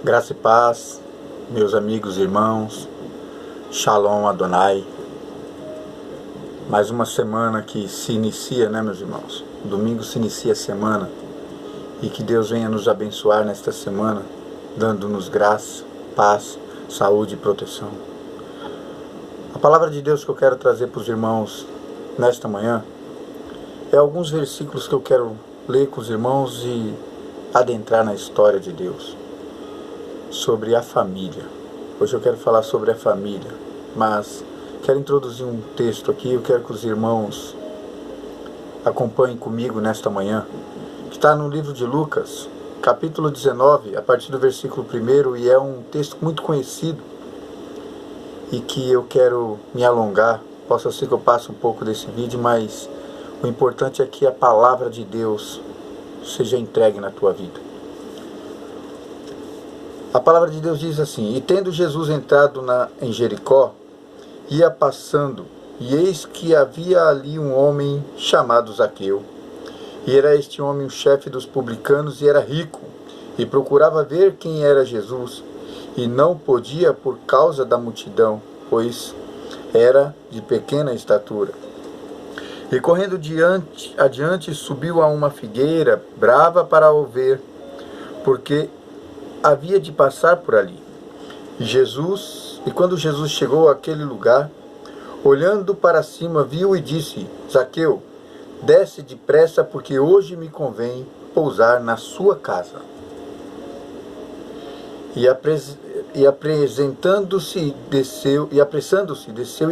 Graça e paz, meus amigos e irmãos, Shalom Adonai. Mais uma semana que se inicia, né, meus irmãos? Domingo se inicia a semana e que Deus venha nos abençoar nesta semana, dando-nos graça, paz, saúde e proteção. A palavra de Deus que eu quero trazer para os irmãos nesta manhã é alguns versículos que eu quero ler com os irmãos e adentrar na história de Deus. Sobre a família. Hoje eu quero falar sobre a família, mas quero introduzir um texto aqui. Eu quero que os irmãos acompanhem comigo nesta manhã, que está no livro de Lucas, capítulo 19, a partir do versículo 1, e é um texto muito conhecido e que eu quero me alongar. Possa ser que eu passe um pouco desse vídeo, mas o importante é que a palavra de Deus seja entregue na tua vida. A palavra de Deus diz assim: E tendo Jesus entrado em Jericó, ia passando, e eis que havia ali um homem chamado Zaqueu. E era este homem o chefe dos publicanos, e era rico, e procurava ver quem era Jesus, e não podia por causa da multidão, pois era de pequena estatura. E correndo adiante, subiu a uma figueira brava para o ver, porque havia de passar por ali. E quando Jesus chegou àquele lugar, olhando para cima, viu e disse: Zaqueu, desce depressa, porque hoje me convém pousar na sua casa. E apressando-se, desceu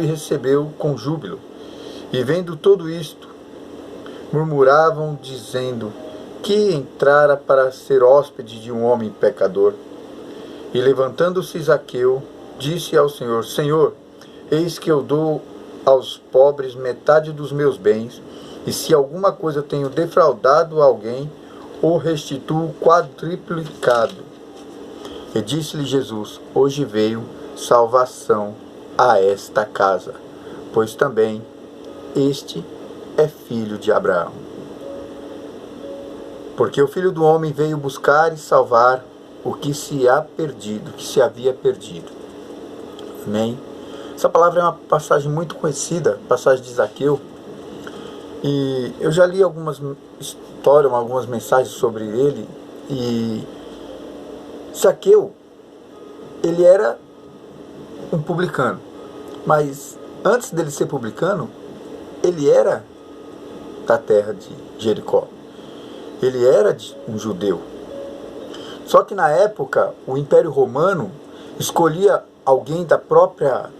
e recebeu com júbilo. E vendo tudo isto, murmuravam, dizendo que entrara para ser hóspede de um homem pecador. E levantando-se Zaqueu, disse ao Senhor: Senhor, eis que eu dou aos pobres metade dos meus bens, e se alguma coisa tenho defraudado a alguém, o restituo quadruplicado. E disse-lhe Jesus: Hoje veio salvação a esta casa, pois também este é filho de Abraão. Porque o Filho do Homem veio buscar e salvar o que se havia perdido. Amém? Essa palavra é uma passagem muito conhecida, passagem de Zaqueu. E eu já li algumas histórias, algumas mensagens sobre ele. E Zaqueu, ele era um publicano. Mas antes dele ser publicano, ele era da terra de Jericó. Ele era um judeu. Só que na época, o Império Romano escolhia alguém da própria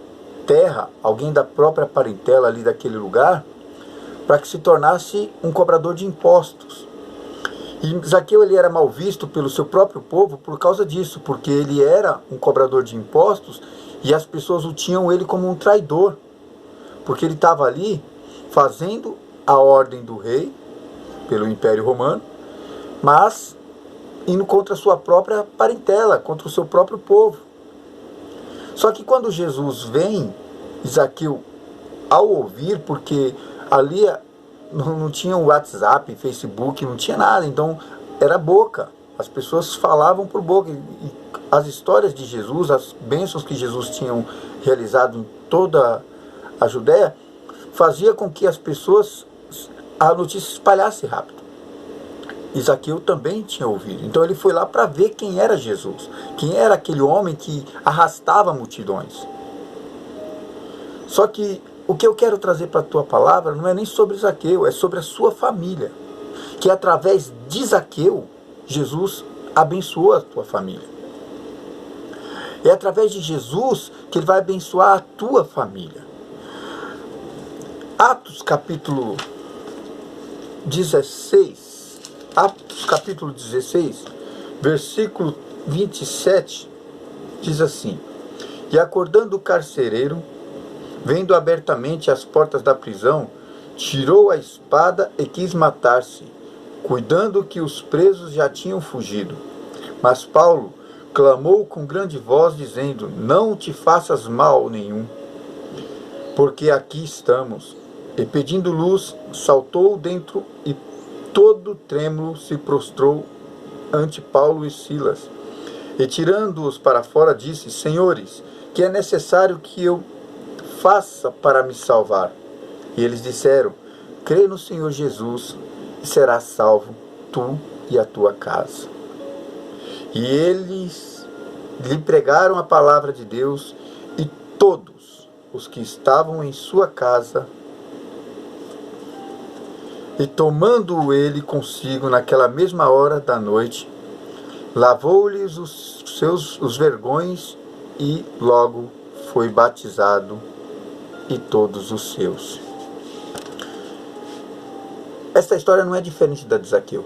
terra, alguém da própria parentela ali daquele lugar, para que se tornasse um cobrador de impostos. E Zaqueu, ele era mal visto pelo seu próprio povo por causa disso, porque ele era um cobrador de impostos e as pessoas o tinham ele como um traidor, porque ele estava ali fazendo a ordem do rei pelo Império Romano, mas indo contra a sua própria parentela, contra o seu próprio povo. Só que quando Jesus vem, Zaqueu, ao ouvir, porque ali não tinha WhatsApp, Facebook, não tinha nada, então era boca. As pessoas falavam por boca. E as histórias de Jesus, as bênçãos que Jesus tinha realizado em toda a Judéia, fazia com que a notícia espalhasse rápido. E Zaqueu também tinha ouvido. Então ele foi lá para ver quem era Jesus. Quem era aquele homem que arrastava multidões. Só que o que eu quero trazer para a tua palavra não é nem sobre Zaqueu, é sobre a sua família. Que através de Zaqueu, Jesus abençoou a tua família. É através de Jesus que ele vai abençoar a tua família. Atos capítulo 16, versículo 27, diz assim: E acordando o carcereiro, vendo abertamente as portas da prisão, tirou a espada e quis matar-se, cuidando que os presos já tinham fugido. Mas Paulo clamou com grande voz, dizendo: Não te faças mal nenhum, porque aqui estamos. E pedindo luz, saltou dentro e todo trêmulo se prostrou ante Paulo e Silas. E tirando-os para fora, disse: Senhores, que é necessário que eu faça para me salvar? E eles disseram: Crê no Senhor Jesus e serás salvo, tu e a tua casa. E eles lhe pregaram a palavra de Deus, e todos os que estavam em sua casa, e tomando-o ele consigo naquela mesma hora da noite, lavou-lhes os vergões e logo foi batizado, e todos os seus. Esta história não é diferente da de Zaqueu.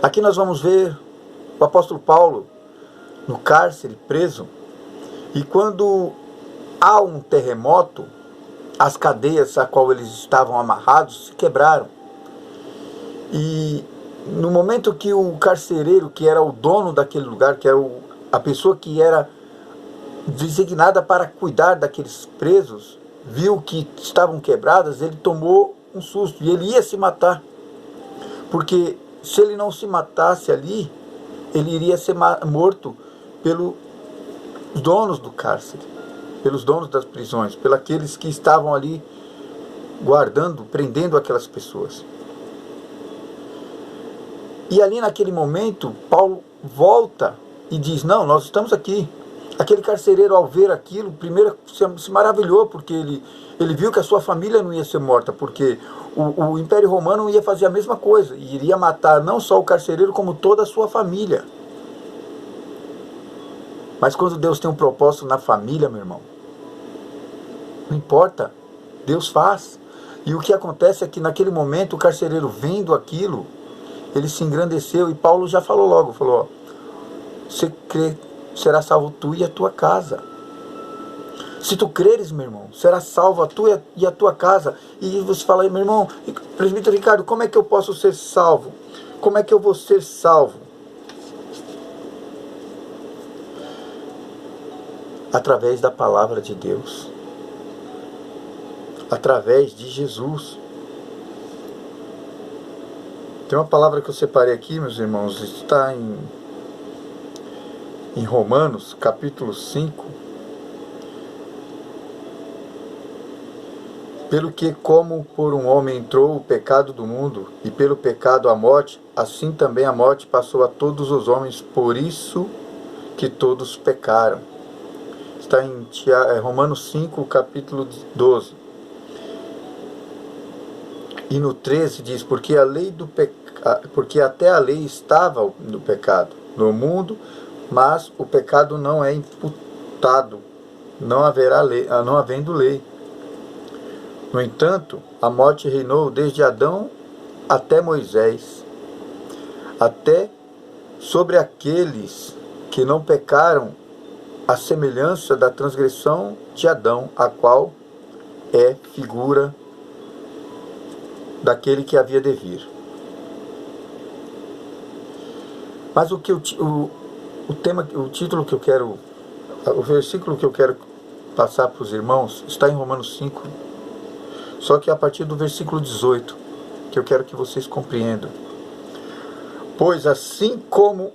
Aqui nós vamos ver o apóstolo Paulo no cárcere, preso, e quando há um terremoto, as cadeias a qual eles estavam amarrados se quebraram. E no momento que o carcereiro, que era o dono daquele lugar, que era a pessoa que era designada para cuidar daqueles presos, viu que estavam quebradas, ele tomou um susto e ele ia se matar. Porque se ele não se matasse ali, ele iria ser morto pelos donos do cárcere, pelos donos das prisões, pelos aqueles que estavam ali guardando, prendendo aquelas pessoas. E ali naquele momento, Paulo volta e diz: não, nós estamos aqui. Aquele carcereiro, ao ver aquilo, primeiro se maravilhou, porque ele viu que a sua família não ia ser morta, porque o Império Romano ia fazer a mesma coisa, e iria matar não só o carcereiro, como toda a sua família. Mas quando Deus tem um propósito na família, meu irmão, não importa, Deus faz. E o que acontece é que naquele momento o carcereiro, vendo aquilo, ele se engrandeceu, e Paulo já falou logo, falou: ó, você crê, será salvo tu e a tua casa. Se tu creres, meu irmão, será salvo a tu e a tua casa. E você fala aí: meu irmão, presbítero Ricardo, como é que eu posso ser salvo? Como é que eu vou ser salvo? Através da palavra de Deus, através de Jesus. Tem uma palavra que eu separei aqui, meus irmãos, está em Romanos, capítulo 5. Pelo que, como por um homem entrou o pecado do mundo, e pelo pecado a morte, assim também a morte passou a todos os homens, por isso que todos pecaram. Está em Romanos 5, capítulo 12. E no 13 diz: porque até a lei estava no pecado, no mundo, mas o pecado não é imputado, não havendo lei. No entanto, a morte reinou desde Adão até Moisés, até sobre aqueles que não pecaram, a semelhança da transgressão de Adão, a qual é figura daquele que havia de vir. Mas o título que eu quero, o versículo que eu quero passar para os irmãos está em Romanos 5, só que a partir do versículo 18, que eu quero que vocês compreendam. Pois assim como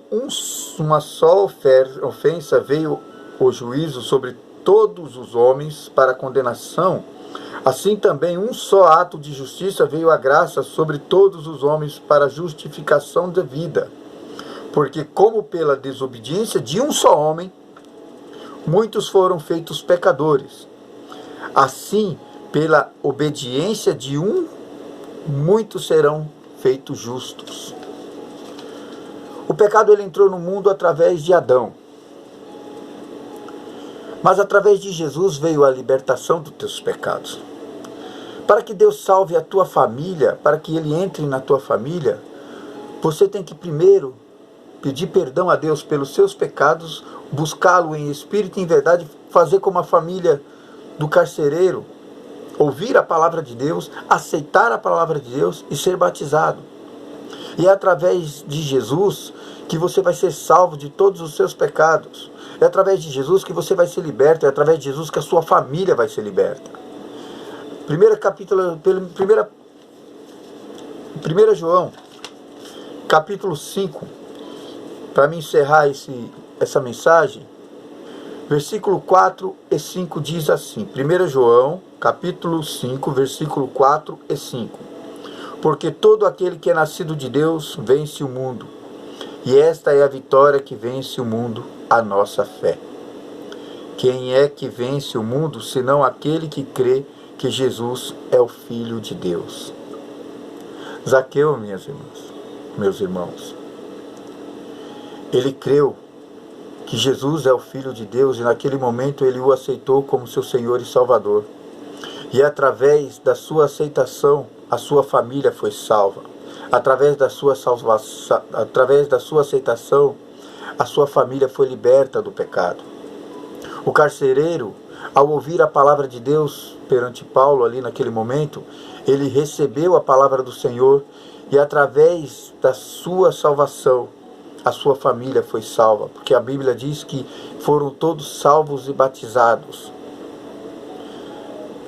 uma só ofensa veio o juízo sobre todos os homens para condenação, assim também um só ato de justiça veio a graça sobre todos os homens para justificação da vida. Porque como pela desobediência de um só homem, muitos foram feitos pecadores, assim pela obediência de um, muitos serão feitos justos. O pecado ele entrou no mundo através de Adão. Mas através de Jesus veio a libertação dos teus pecados. Para que Deus salve a tua família, para que Ele entre na tua família, você tem que primeiro pedir perdão a Deus pelos seus pecados, buscá-lo em espírito e em verdade, fazer como a família do carcereiro, ouvir a palavra de Deus, aceitar a palavra de Deus e ser batizado. E é através de Jesus que você vai ser salvo de todos os seus pecados. É através de Jesus que você vai ser liberto. É através de Jesus que a sua família vai ser liberta. 1 João, capítulo 5. Para me encerrar essa mensagem, versículo 4 e 5 diz assim, 1 João, capítulo 5, versículo 4 e 5. Porque todo aquele que é nascido de Deus vence o mundo, e esta é a vitória que vence o mundo, a nossa fé. Quem é que vence o mundo, senão aquele que crê que Jesus é o Filho de Deus? Zaqueu, meus irmãos, ele creu que Jesus é o Filho de Deus e naquele momento ele o aceitou como seu Senhor e Salvador. E através da sua aceitação, a sua família foi salva. Através da sua aceitação, a sua família foi liberta do pecado. O carcereiro, ao ouvir a palavra de Deus perante Paulo ali naquele momento, ele recebeu a palavra do Senhor e através da sua salvação, a sua família foi salva, porque a Bíblia diz que foram todos salvos e batizados.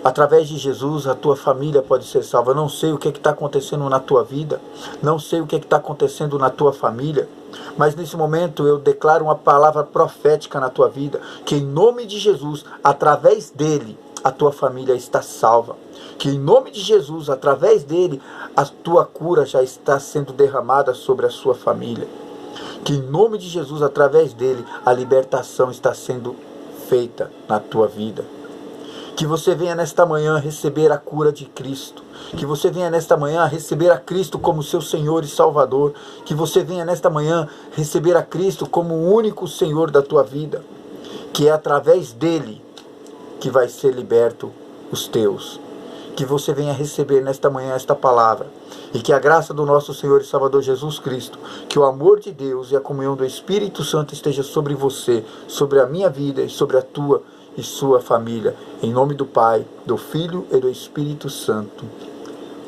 Através de Jesus, a tua família pode ser salva. Não sei o que está acontecendo na tua vida, não sei o que está acontecendo na tua família, mas nesse momento eu declaro uma palavra profética na tua vida, que em nome de Jesus, através dele, a tua família está salva. Que em nome de Jesus, através dele, a tua cura já está sendo derramada sobre a sua família. Que em nome de Jesus, através dele, a libertação está sendo feita na tua vida. Que você venha nesta manhã receber a cura de Cristo. Que você venha nesta manhã receber a Cristo como seu Senhor e Salvador. Que você venha nesta manhã receber a Cristo como o único Senhor da tua vida. Que é através dele que vai ser liberto os teus. Que você venha receber nesta manhã esta palavra. E que a graça do nosso Senhor e Salvador Jesus Cristo, que o amor de Deus e a comunhão do Espírito Santo esteja sobre você, sobre a minha vida e sobre a tua e sua família. Em nome do Pai, do Filho e do Espírito Santo.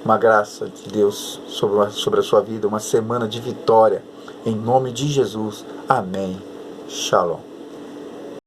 Uma graça de Deus sobre a sua vida, uma semana de vitória. Em nome de Jesus. Amém. Shalom.